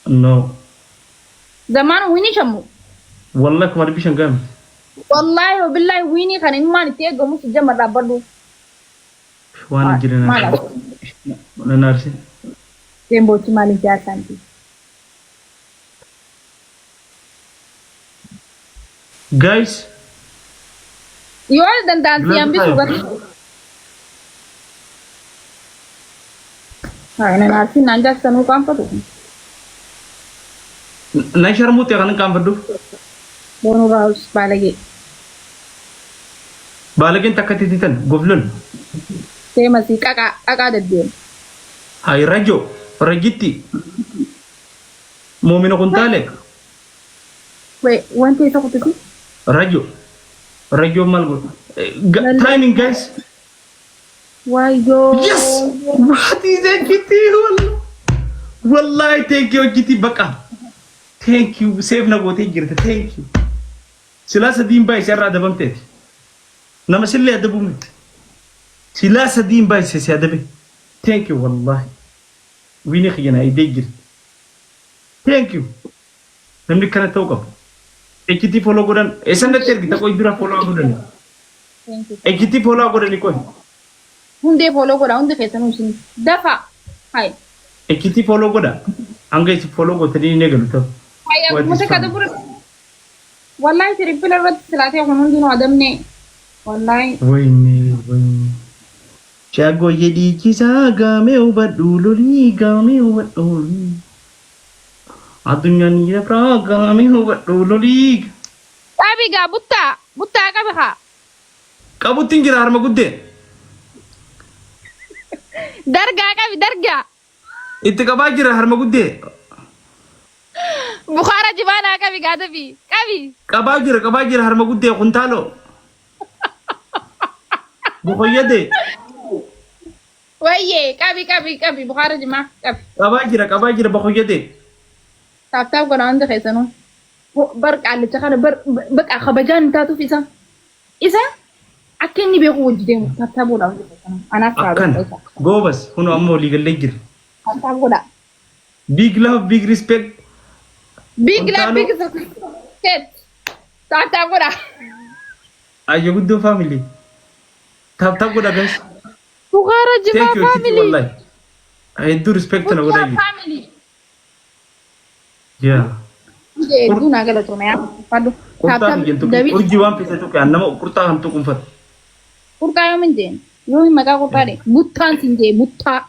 نو زمان ويني شمو والله كمان بيشن جامد والله وبالله ويني كان ما نتيجه مش جمر رابلو وانا جرينا ما لا انا نارسي تيمبو تمالي جاسانتي جايز يوال دان دانتي ام بيسو غادي انا ناسي نانجا سنو كام فدو ناشر موت يا كان كام بدو بونو راوس بالغي بالكين تكتي تيتن غفلن تيما سي كاكا ددين هاي رجو رجيتي مؤمن كنتالك وي وانت تاخذتي رجو مالغو تايمينج جايز وايو يس what is that جيتي والله thank you جيتي بقى thank you سيف نغوتي جرت thank you سلاسة دين باي سيرا دبمتي نما سلي ادبومت سلاسة دين باي سي ادبي thank you والله ويني خينا ايدي جرت thank you نمني كانت توقف اكيتي فولو غدان اسند تيرغي تاكو يدرا فولو غدان اكيتي فولو غدان كوي هوندي فولو غدا هوندي فيسن وشين دفا هاي اكيتي فولو غدا انغاي فولو غوتني نيغلو تو هاي متكدبر والله تريبل الرد ثلاثه هونون دينو ادمني والله ويني شاغو يدي كيسا غامي وبدولولي غامي وبدولي الدنيا نيرا برا غامي وبدولولي ابيغا بوتا كبخا كابوتين جرا هرما غودي درجا انت كباجر هرما غودي بخارة جبانا كبي قادبي كباجر هرما غودي كنتالو بخويدي ويه كبي بخارة جما كبي كباجر بخويدي تاب قنا عندك خيسانو برك على تخانة بك خبجان تاتو فيسا إذا أكني بيقول جديم تاب ولا أنا أكن go بس هنو أمو ليجل ليجر تاب ولا big love big respect big set تاب ولا ayo good family tap ولا guys بخارة جما thank you family والله I do respect أنا ولا family yeah itu naga lo cuma ya padu kurta gitu urji wan pisa tuh kan nama kurta ham tuh kumfat kurta yang menjen yo maga kurta deh butan sinje buta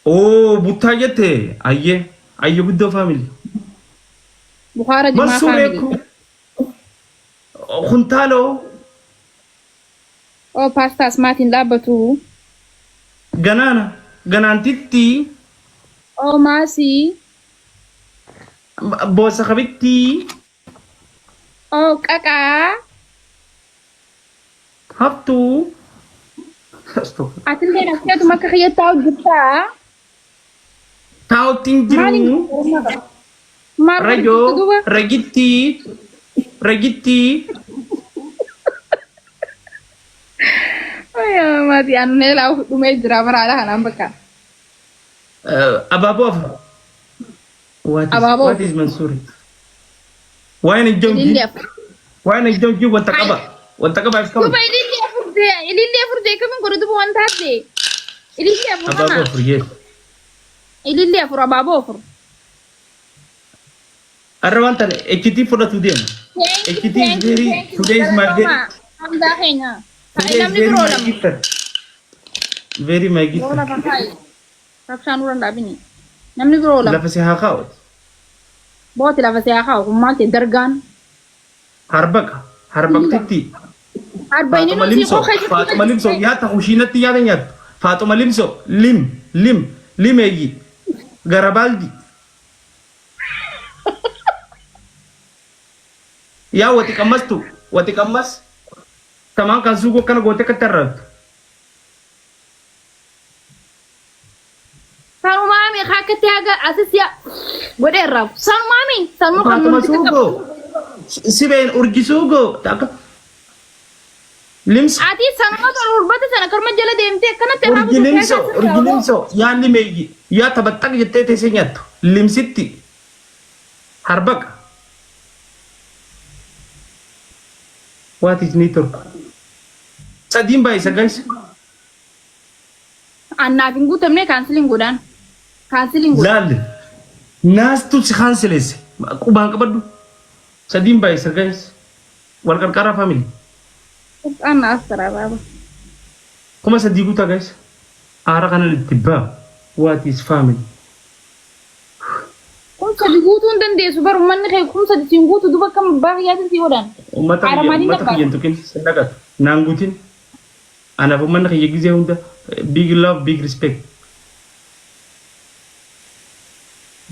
oh buta gitu aye good family bukhara jima family khuntalo oh pasta smatin labatu ganan titti oh masih bosa kabiti oh kakak haftu atin deh nasi tuh maka kaya tahu juta tahu tinggiru rajo regiti oh ya mati anu lau tuh mejra berada hanam beka ababo what is Mansuri? Why not Jongi? Why not Jongi? What takaba is coming. Coba ini dia furde kami guru tu bukan tadi. Ini dia furde mana? Ababo for yes. Ini dia furde ababo furde. Arawantan ekiti for the today. Ekiti is very today is my day. Hamda kayaknya. Today is very my gift. Very my gift. Rola pakai. Rapsan orang dah bini. Namni rola. Lafa si hakawat. Bawa lafa si hakawat. Kumal ti dargan. Harbak titi. Harba ini Fatuma Limso. Ya tak ushinat ti yata nyat. Fatuma Limso. Lim egi. Garabaldi. Ya wati kamas. Tamang kan sugo kan gote katarrat. Sanu mami kakek tiaga asis ya. Gede rap. Sanu mami. Sanu kan Fatuma sugo. Siben urgi sugo. Tak. لمس عادي سنة ما تقول ربطة سنة كرمة جلة ديمتي كانت أورجينيمسو يعني ميجي يا تبتك جتة سينيات لمستي هربك what is network سدين بايسا guys أنا بنقول تمني كانسلين قدان كانسلين قدان زال ناس تو سخانسلس كوبان كبدو سدين بايسا guys والكن كارا فاميلي أنا أسرع بابا كما سديقو تا guys آرا كان الاتباع what is family كم سديقوتو ندن دي سوبر من خي كم سديقوتو دوبا كم باغيات في ودان mata yentukin sadakat nangutin ana fo man xey gize hunda big love big respect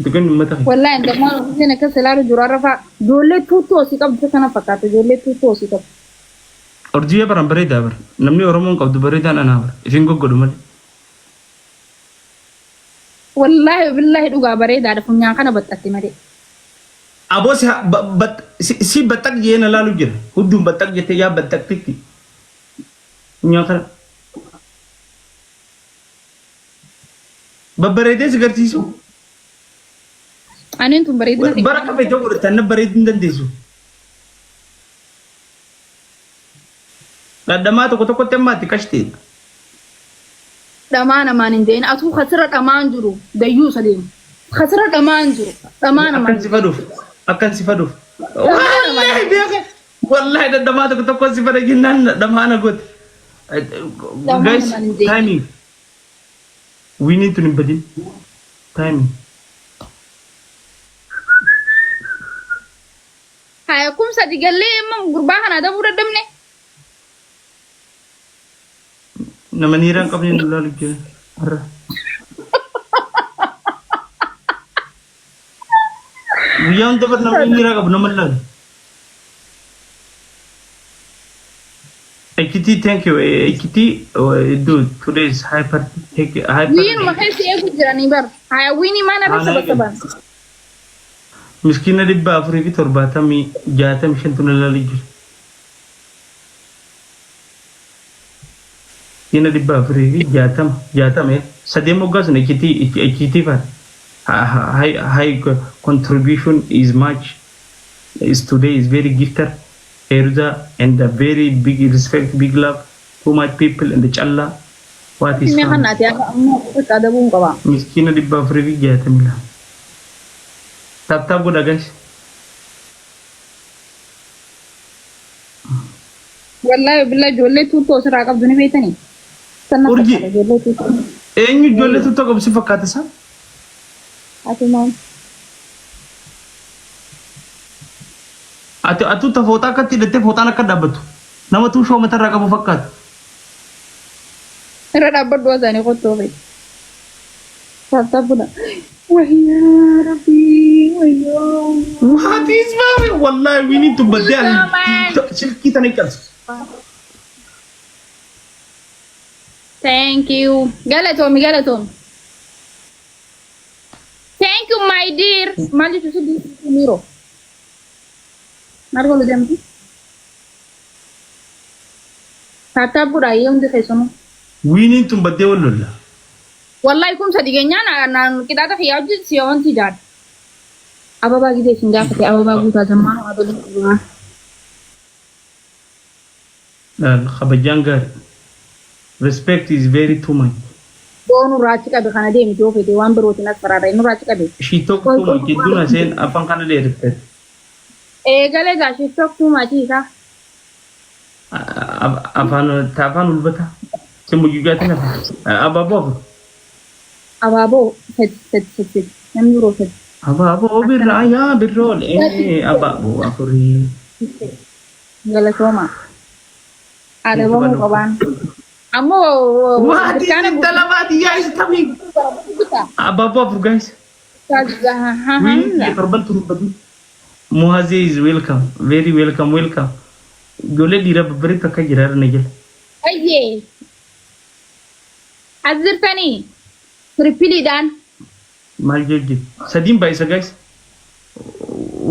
dukan mata والله عند ما زين كسلار جرارفا جولة توتو سيكاب بسنا فكات جولة توتو سيكاب orjiya baram bareda bar namni oromon qabdu baredan ana bar fingo godumal والله بالله دوغا بريد ada punya kana batati made abo si batak yena lalu jir hudum batak jete ya batak tiki nyakar babarede segarti su أنا أنتم بريد baraka fe jogor tan baredin dan desu dadama to temati kashti دمانة ما نندين أتو خسرت أمان جرو ديو سليم خسرت أمان جرو دمانة ما akan sifaduf wallahi biya wallahi dadama to sifada ginnan damana got guys timing we need to nimbadin timing هايكم صدق اللي ما قربان هذا بورا دمني namanirang kami nulalig yun ara Wiyan dapat namanira ka naman lang Ekiti thank you Ekiti dude today is hyper وين ما كان شيء بجراني بر هاي ويني ما نبي سبب miskina dibba afriki torbatami jaatam shantuna nulalig ina dibba afriki jaatam sademo gas na ekiti fa high contribution is much is today is very gifted Erza and a very big respect big love too much people in the challa what is ini kan nanti ada bung kawa miskina dibba afriki jaatam la tap goda guys والله بالله جولة توتو سراقة بدون بيتني urji enyu jolle tutto ko si fakkata sa أتو مام atu ta fota ka tidete fota na kadabatu nama tu show mata raka mufakkat رد أبد وزاني قطو بيت تابتابنا ويا ربي ويا what is very wallahi we need to badal kita nikal thank you Galatom thank you my dear mali tu sudi miro narko lu jamti tata pura yung de kesono we need to badal wala wallahi kum sadigenya na kita ta khiyaj siyon ti dad aba bagi de singa fati aba bagu ta zaman adol khabajangar respect is very too much Bonu rachika be kana de mi jofe de wan bero tina sarara inu rachika be she talk too much duna sen apang kana le respect gale ga she talk too much ka tapan ulbata semu juga tana ababo set namuro set ababo biraya birrol ababo afuri gale soma ada bomu kawan amo wadi dalamati ya istami ababo afur guys we korban turun badu muhazi is welcome very welcome dole dira babri taka jirar nagel aye azirtani tripili dan maljeje sadim baisa guys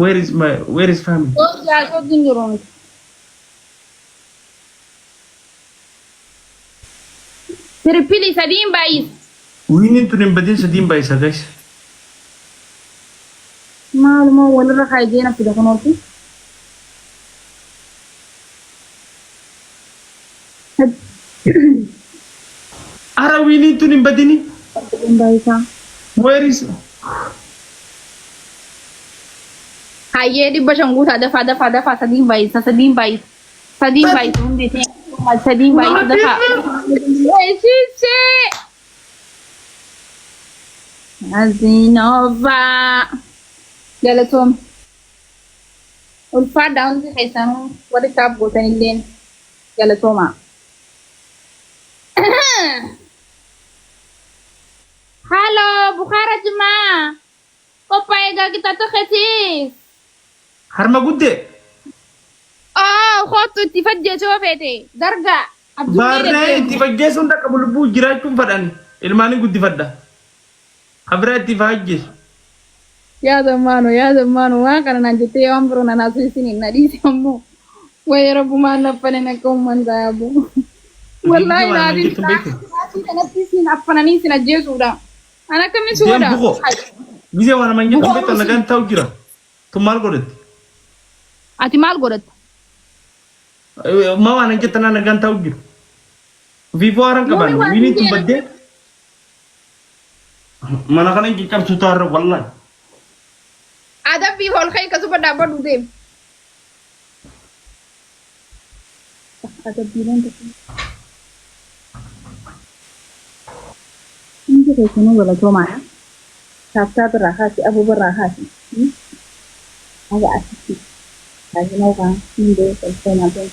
where is family oh ya so dinjuro Trippili sadiin baay'is. Wiiniin tun hin badin sadiin baay'isa guys. Maaluma walirra kaayidee na fida kunuuti. Ara wiiniin tun hin badini. Sadiin baay'isa. Where is Hayyee dhibba shan guutaa dafaa sadiin baay'isa sadiin baay'isa. Sadiin baay'isa hundi ta'e sadiin baay'isa dafaa. Eeyyishee. Azinova. Galatoom. Ulfaadhaa hundi keessanuu walitti abbootanii illeen galatooma. Halo, Bukhara Jumaa. Qophaa'ee egaa kita tokkeetiis. harma guddee? Kootu itti fajjeesoo feete. Dargaa. Baarnee itti fajjeesuun takka lubbuu jiraachuun fadhan ilmaanii guddifadha. Habira itti fajjeessu. Yaa zammaanu waan kana naan jettee waan biroo na naasisiin hin nadhiise ammoo. Wayii rabbumaan naffanen akka uummantaa yaabu. Wallahi naadin kanatti siin affananii siin ajjeesuudha. Ana akkamiin si godha? Gisee waan aman jettu beektan nagaan ta'u jira. Tun maal godhatti? Ati maal godhatta? Ma waan jettan nagaan ta'u jiru. Viivoo haran qaban wiiniin tun baddee. Mana kana hin qabsu taarra wallahi. Adabbii holkee akkasuma dhaabbadhu deemu. Adabbiileen tokko. Ini kayaknya galatooma ya. Sabta berahasi, abu berahasi. Agak asik sih. Lagi mau kan, ini selesai nanti.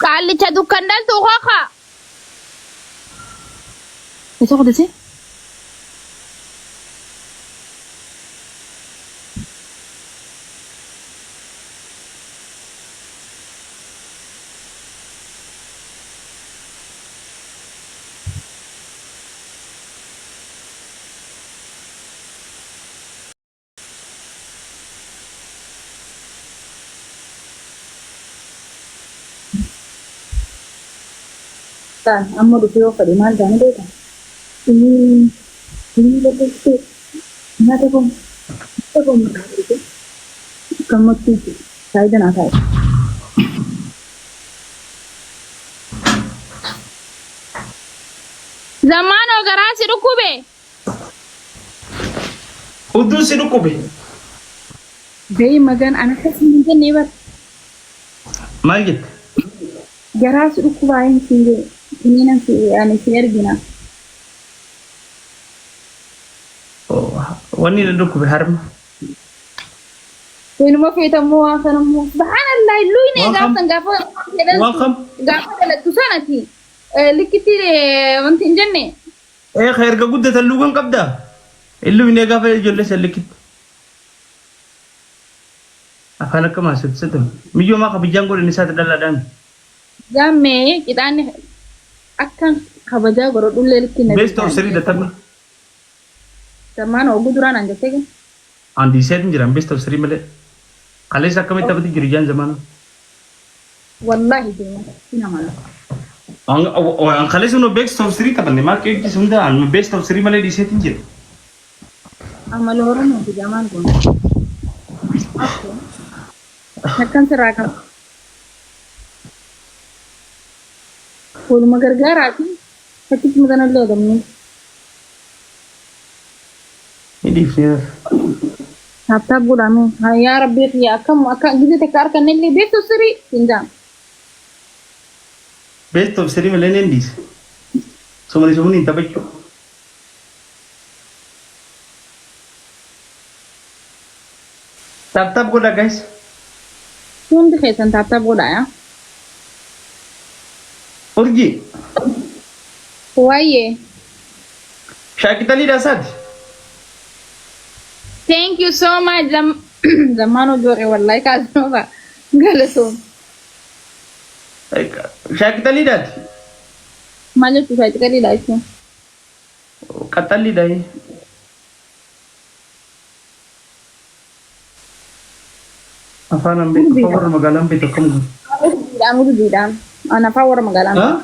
Kali cadu kandal tuh kak. Besok udah sih? Kan, amma dhufee of fadhi maal taane beeka? Inni barreessee nyaata kun gammachuu faayidaa naa taa'e. Zammaanoo garaa si dhukkube. Hudduu si dhukkube. Gahee magaan ana akkasii hin jennee bara. Maal jette? Garaa si dhukkubaa hin siin jee. Ini nanti ane sinar gina. Wani da duk harma. Wani mafita mu akan mu. Subhanallah lu ini gapan gapan. Welcome. Gapan dalam tusanati. Likiti wanti jenne. Khair ka gudda talugan qabda. Illu ini gafa jolle salikit. Afana kama sitam. Miyo ma ka bijango ni sa daladan. Jamme kita ane akan kabajaa godhadhullee litti na Best of three databna. Zammaan oguu duraan an jettee gin. Andi set jiran best of three malee. Kaleessa akkamitti taphati jiru jaan zamana. Wallahi deema sina mala. An kaleessa no best of three taphanne maa keekti sunda an best of three malee dhiiseetiin jira. Amala Oromoo fi jamaan kun. Akkan sirraa qaba. Walumaa gargaaraati. Fakkii mudanallee agamne. Dhiifneef. Taaptaap godhame. Yaa rabbii fi akka gizee takka harkannellee beektu sirii hin jaan. Best of three malee neen dhiise. Somani hin taphachuu. Taaptaap godha guys. Hundi keessan taaptaap godhaa yaa. Urji. Waayee. Shaakitanii dhaasaati. Thank you so much. Zammaanoo jooree wallahi kaasnoofa galatoom. Shaakitanii dhaati. Maal jechuun shaakitanii dhaati? Qaxxalli dhahi. afaan ambee warra magaalaan beekamu Urjiidhaan urjiidhaan. Ana afaan warra magaalaan. haa